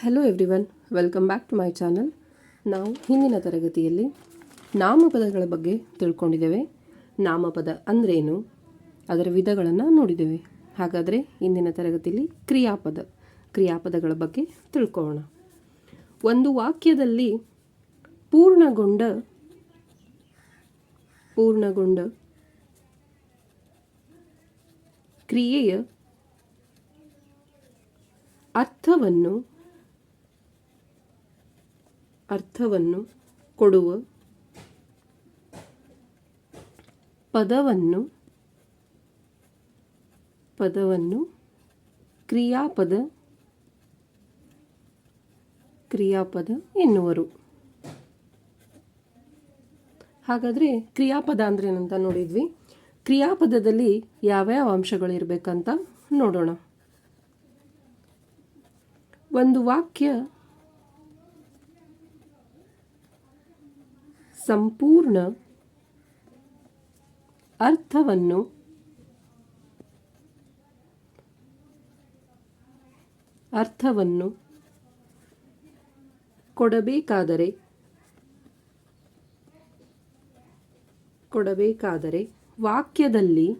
Hello everyone, welcome back to my channel. ನಾವು ಹಿಂದಿನ ತರಗತಿಯಲ್ಲಿ ನಾಮಪದಗಳ ಬಗ್ಗೆ ತಿಳ್ಕೊಂಡಿದ್ದೇವೆ. ನಾಮಪದ ಅಂದ್ರೇನು, ಅದರ ವಿಧಗಳನ್ನು ನೋಡಿದ್ದೇವೆ. ಹಾಗಾದರೆ ಇಂದಿನ ತರಗತಿಯಲ್ಲಿ ಕ್ರಿಯಾಪದಗಳ ಬಗ್ಗೆ ತಿಳ್ಕೊಳ್ಳೋಣ. ಒಂದು ವಾಕ್ಯದಲ್ಲಿ ಪೂರ್ಣಗೊಂಡ ಕ್ರಿಯೆಯ ಅರ್ಥವನ್ನು ಕೊಡುವ ಪದವನ್ನು ಕ್ರಿಯಾಪದ ಎನ್ನುವರು. ಹಾಗಾದರೆ ಕ್ರಿಯಾಪದ ಅಂದ್ರೆ ಏನಂತ ನೋಡಿದ್ವಿ. ಕ್ರಿಯಾಪದದಲ್ಲಿ ಯಾವ್ಯಾವ ಅಂಶಗಳು ಇರಬೇಕಂತ ನೋಡೋಣ. ಒಂದು ವಾಕ್ಯ ಸಂಪೂರ್ಣ ಅರ್ಥವನ್ನು ಕೊಡಬೇಕಾದರೆ ವಾಕ್ಯದಲ್ಲಿ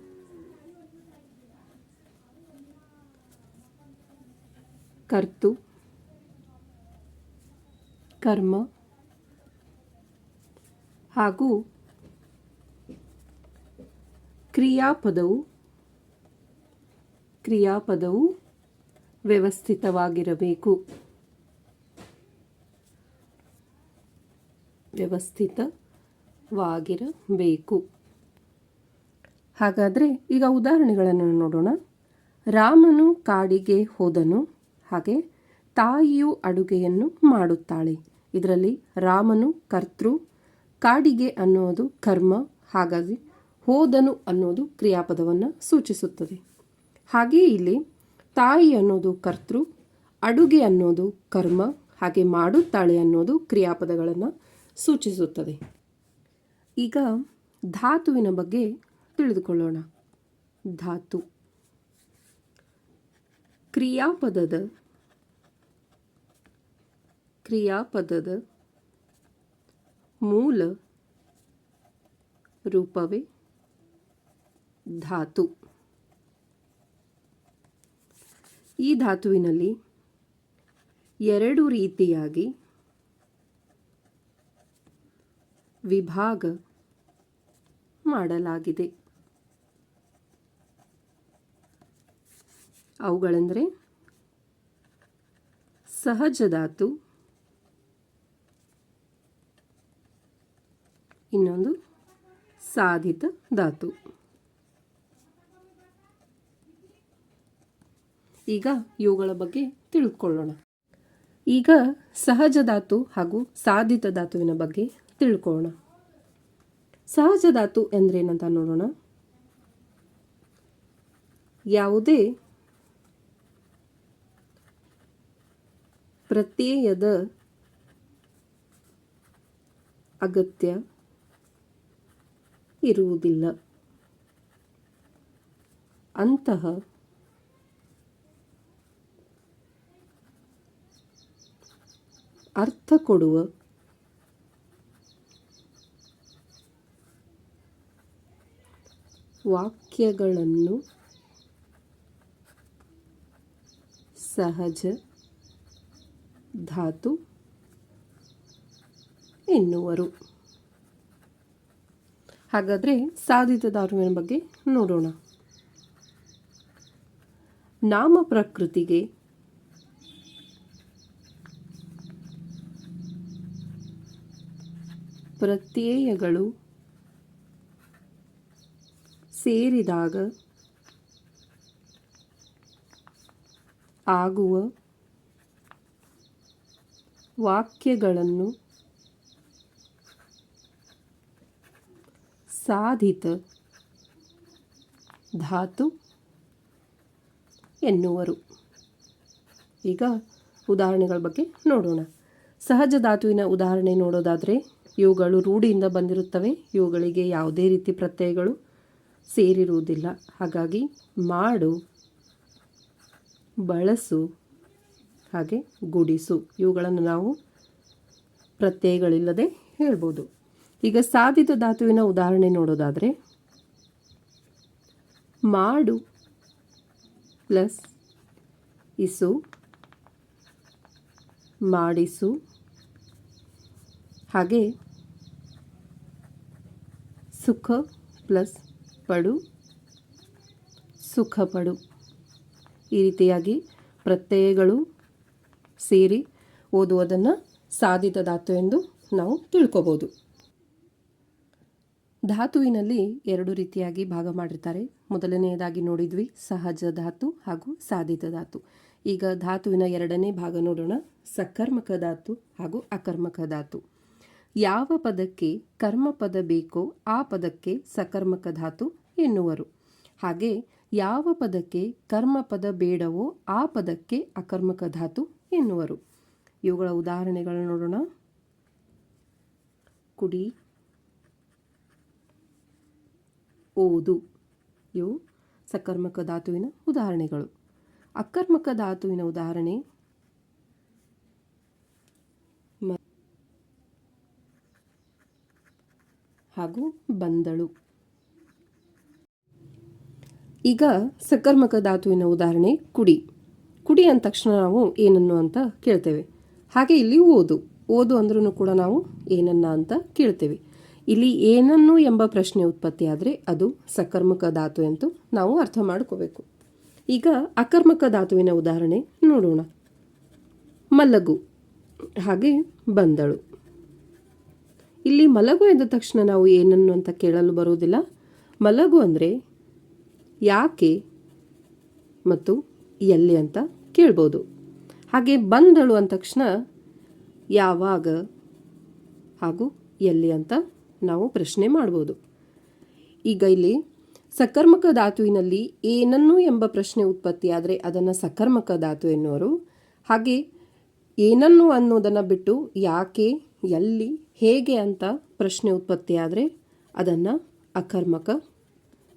ಕರ್ತು, ಕರ್ಮ ಹಾಗೂ ಕ್ರಿಯಾಪದವು ವ್ಯವಸ್ಥಿತವಾಗಿರಬೇಕು. ಹಾಗಾದರೆ ಈಗ ಉದಾಹರಣೆಗಳನ್ನು ನೋಡೋಣ. ರಾಮನು ಕಾಡಿಗೆ ಹೋದನು, ಹಾಗೆ ತಾಯಿಯು ಅಡುಗೆಯನ್ನು ಮಾಡುತ್ತಾಳೆ. ಇದರಲ್ಲಿ ರಾಮನು ಕರ್ತೃ, ಕಾಡಿಗೆ ಅನ್ನೋದು ಕರ್ಮ, ಹಾಗಾಗಿ ಹೋದನು ಅನ್ನೋದು ಕ್ರಿಯಾಪದವನ್ನು ಸೂಚಿಸುತ್ತದೆ. ಹಾಗೆಯೇ ಇಲ್ಲಿ ತಾಯಿ ಅನ್ನೋದು ಕರ್ತೃ, ಅಡುಗೆ ಅನ್ನೋದು ಕರ್ಮ, ಹಾಗೆ ಮಾಡುತ್ತಾಳೆ ಅನ್ನೋದು ಕ್ರಿಯಾಪದಗಳನ್ನು ಸೂಚಿಸುತ್ತದೆ. ಈಗ ಧಾತುವಿನ ಬಗ್ಗೆ ತಿಳಿದುಕೊಳ್ಳೋಣ. ಧಾತು ಕ್ರಿಯಾಪದದ ಮೂಲ ರೂಪವೇ ಧಾತು. ಈ ಧಾತುವಿನಲ್ಲಿ ಎರಡು ರೀತಿಯಾಗಿ ವಿಭಾಗ ಮಾಡಲಾಗಿದೆ. ಅವುಗಳೆಂದರೆ ಸಹಜ ಧಾತು, ಇನ್ನೊಂದು ಸಾಧಿತ ಧಾತು. ಈಗ ಇವುಗಳ ಬಗ್ಗೆ ತಿಳ್ಕೊಳ್ಳೋಣ. ಈಗ ಸಹಜ ಧಾತು ಹಾಗೂ ಸಾಧಿತ ಧಾತುವಿನ ಬಗ್ಗೆ ತಿಳ್ಕೊಳ್ಳೋಣ. ಸಹಜ ಧಾತು ಎಂದ್ರೇನಂತ ನೋಡೋಣ. ಯಾವುದೇ ಪ್ರತ್ಯಯದ ಅಗತ್ಯ ಇರುವುದಿಲ್ಲ. ಅಂತಹ ಅರ್ಥ ಕೊಡುವ ವಾಕ್ಯಗಳನ್ನು ಸಹಜ ಧಾತು ಎನ್ನುವರು. ಹಾಗಾದರೆ ಸಾಧಿತ ಧಾತುವಿನ ಬಗ್ಗೆ ನೋಡೋಣ. ನಾಮ ಪ್ರಕೃತಿಗೆ ಪ್ರತ್ಯಯಗಳು ಸೇರಿದಾಗ ಆಗುವ ವಾಕ್ಯಗಳನ್ನು ಸಾಧಿತ ಧಾತು ಎನ್ನುವರು. ಈಗ ಉದಾಹರಣೆಗಳ ಬಗ್ಗೆ ನೋಡೋಣ. ಸಹಜ ಧಾತುವಿನ ಉದಾಹರಣೆ ನೋಡೋದಾದರೆ ಇವುಗಳು ರೂಢಿಯಿಂದ ಬಂದಿರುತ್ತವೆ. ಇವುಗಳಿಗೆ ಯಾವುದೇ ರೀತಿ ಪ್ರತ್ಯಯಗಳು ಸೇರಿರುವುದಿಲ್ಲ. ಹಾಗಾಗಿ ಮಾಡು, ಬಳಸು ಹಾಗೆ ಗುಡಿಸು ಇವುಗಳನ್ನು ನಾವು ಪ್ರತ್ಯಯಗಳಿಲ್ಲದೆ ಹೇಳ್ಬೋದು. ಈಗ ಸಾಧಿತ ಧಾತುವಿನ ಉದಾಹರಣೆ ನೋಡೋದಾದರೆ ಮಾಡು ಪ್ಲಸ್ ಇಸು, ಮಾಡಿಸು, ಹಾಗೆ ಸುಖ ಪ್ಲಸ್ ಪಡು, ಸುಖಪಡು. ಈ ರೀತಿಯಾಗಿ ಪ್ರತ್ಯಯಗಳು ಸೇರಿ ಓದುವುದನ್ನು ಸಾಧಿತ ಧಾತು ಎಂದು ನಾವು ತಿಳ್ಕೊಬೋದು. ಧಾತುವಿನಲ್ಲಿ ಎರಡು ರೀತಿಯಾಗಿ ಭಾಗ ಮಾಡಿರ್ತಾರೆ. ಮೊದಲನೆಯದಾಗಿ ನೋಡಿದ್ವಿ ಸಹಜ ಧಾತು ಹಾಗೂ ಸಾಧಿತ ಧಾತು. ಈಗ ಧಾತುವಿನ ಎರಡನೇ ಭಾಗ ನೋಡೋಣ, ಸಕರ್ಮಕ ಧಾತು ಹಾಗೂ ಅಕರ್ಮಕ ಧಾತು. ಯಾವ ಪದಕ್ಕೆ ಕರ್ಮಪದ ಬೇಕೋ ಆ ಪದಕ್ಕೆ ಸಕರ್ಮಕ ಧಾತು ಎನ್ನುವರು. ಹಾಗೆ ಯಾವ ಪದಕ್ಕೆ ಕರ್ಮಪದ ಬೇಡವೋ ಆ ಪದಕ್ಕೆ ಅಕರ್ಮಕ ಧಾತು ಎನ್ನುವರು. ಇವುಗಳ ಉದಾಹರಣೆಗಳನ್ನು ನೋಡೋಣ. ಕುಡಿ, ಓದು ಇವು ಸಕರ್ಮಕ ಧಾತುವಿನ ಉದಾಹರಣೆಗಳು. ಅಕರ್ಮಕ ಧಾತುವಿನ ಉದಾಹರಣೆ ಹಾಗೂ ಬಂದಳು. ಈಗ ಸಕರ್ಮಕ ಧಾತುವಿನ ಉದಾಹರಣೆ ಕುಡಿ. ಕುಡಿ ಅಂದ ತಕ್ಷಣ ನಾವು ಏನನ್ನು ಅಂತ ಕೇಳ್ತೇವೆ. ಹಾಗೆ ಇಲ್ಲಿ ಓದು. ಓದು ಅಂದ್ರೂ ಕೂಡ ನಾವು ಏನನ್ನ ಅಂತ ಕೇಳ್ತೇವೆ. ಇಲ್ಲಿ ಏನನ್ನು ಎಂಬ ಪ್ರಶ್ನೆ ಉತ್ಪತ್ತಿ ಆದರೆ ಅದು ಸಕರ್ಮಕ ಧಾತು ಎಂದು ನಾವು ಅರ್ಥ ಮಾಡ್ಕೋಬೇಕು. ಈಗ ಅಕರ್ಮಕ ಧಾತುವಿನ ಉದಾಹರಣೆ ನೋಡೋಣ. ಮಲಗು ಹಾಗೆ ಬಂದಳು. ಇಲ್ಲಿ ಮಲಗು ಎಂದ ತಕ್ಷಣ ನಾವು ಏನನ್ನು ಅಂತ ಕೇಳಲು ಬರುವುದಿಲ್ಲ. ಮಲಗು ಅಂದರೆ ಯಾಕೆ ಮತ್ತು ಎಲ್ಲಿ ಅಂತ ಕೇಳ್ಬೋದು. ಹಾಗೆ ಬಂದಳು ಅಂದ ತಕ್ಷಣ ಯಾವಾಗ ಹಾಗೂ ಎಲ್ಲಿ ಅಂತ ನಾವು ಪ್ರಶ್ನೆ ಮಾಡ್ಬೋದು. ಈಗ ಇಲ್ಲಿ ಸಕರ್ಮಕ ಧಾತುವಿನಲ್ಲಿ ಏನನ್ನು ಎಂಬ ಪ್ರಶ್ನೆ ಉತ್ಪತ್ತಿ ಆದರೆ ಅದನ್ನು ಸಕರ್ಮಕ ಧಾತು ಎನ್ನುವರು. ಹಾಗೆ ಏನನ್ನು ಅನ್ನೋದನ್ನು ಬಿಟ್ಟು ಯಾಕೆ, ಎಲ್ಲಿ, ಹೇಗೆ ಅಂತ ಪ್ರಶ್ನೆ ಉತ್ಪತ್ತಿ ಆದರೆ ಅದನ್ನು ಅಕರ್ಮಕ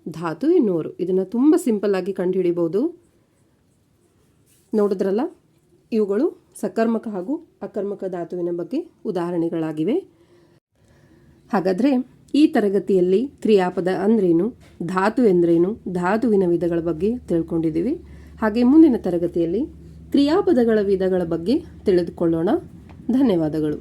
ಧಾತು ಎನ್ನುವರು. ಇದನ್ನು ತುಂಬ ಸಿಂಪಲ್ ಆಗಿ ಕಂಡುಹಿಡಿಬೋದು. ನೋಡಿದ್ರಲ್ಲ, ಇವುಗಳು ಸಕರ್ಮಕ ಹಾಗೂ ಅಕರ್ಮಕ ಧಾತುವಿನ ಬಗ್ಗೆ ಉದಾಹರಣೆಗಳಾಗಿವೆ. ಹಾಗಾದರೆ ಈ ತರಗತಿಯಲ್ಲಿ ಕ್ರಿಯಾಪದ ಅಂದ್ರೇನು, ಧಾತು ಎಂದ್ರೇನು, ಧಾತುವಿನ ವಿಧಗಳ ಬಗ್ಗೆ ತಿಳ್ಕೊಂಡಿದ್ದೀವಿ. ಹಾಗೆ ಮುಂದಿನ ತರಗತಿಯಲ್ಲಿ ಕ್ರಿಯಾಪದಗಳ ವಿಧಗಳ ಬಗ್ಗೆ ತಿಳಿದುಕೊಳ್ಳೋಣ. ಧನ್ಯವಾದಗಳು.